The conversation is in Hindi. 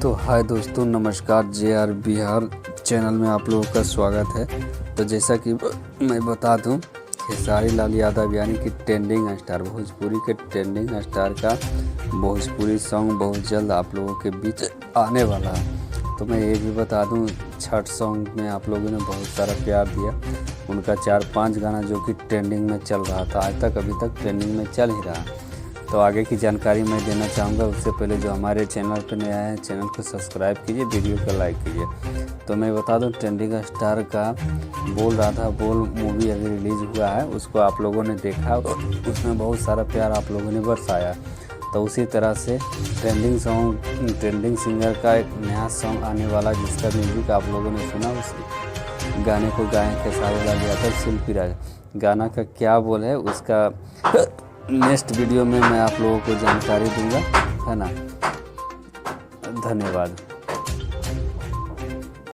तो हाय दोस्तों, नमस्कार। JR बिहार चैनल में आप लोगों का स्वागत है। तो जैसा कि मैं बता दूं, खेसारी लाल यादव यानी कि ट्रेंडिंग स्टार, भोजपुरी के ट्रेंडिंग स्टार का भोजपुरी सॉन्ग बहुत जल्द आप लोगों के बीच आने वाला है। तो मैं ये भी बता दूं, छठ सॉन्ग में आप लोगों ने बहुत सारा प्यार दिया। उनका 4-5 गाना जो कि ट्रेंडिंग में चल रहा था, आज तक अभी तक ट्रेंडिंग में चल ही रहा। तो आगे की जानकारी मैं देना चाहूँगा। उससे पहले जो हमारे चैनल पर नया है, चैनल को सब्सक्राइब कीजिए, वीडियो को लाइक कीजिए। तो मैं बता दूं, ट्रेंडिंग स्टार का बोल राधा बोल मूवी अभी रिलीज़ हुआ है, उसको आप लोगों ने देखा, उसमें बहुत सारा प्यार आप लोगों ने बरसाया। तो उसी तरह से ट्रेंडिंग सिंगर का एक नया सॉन्ग आने वाला, जिसका म्यूजिक आप लोगों ने सुना, उस गाने को गाएँ खेसारी लाल यादव, शिल्पी राज। गाना का क्या बोल है उसका नेक्स्ट वीडियो में मैं आप लोगों को जानकारी दूंगा, है ना। धन्यवाद।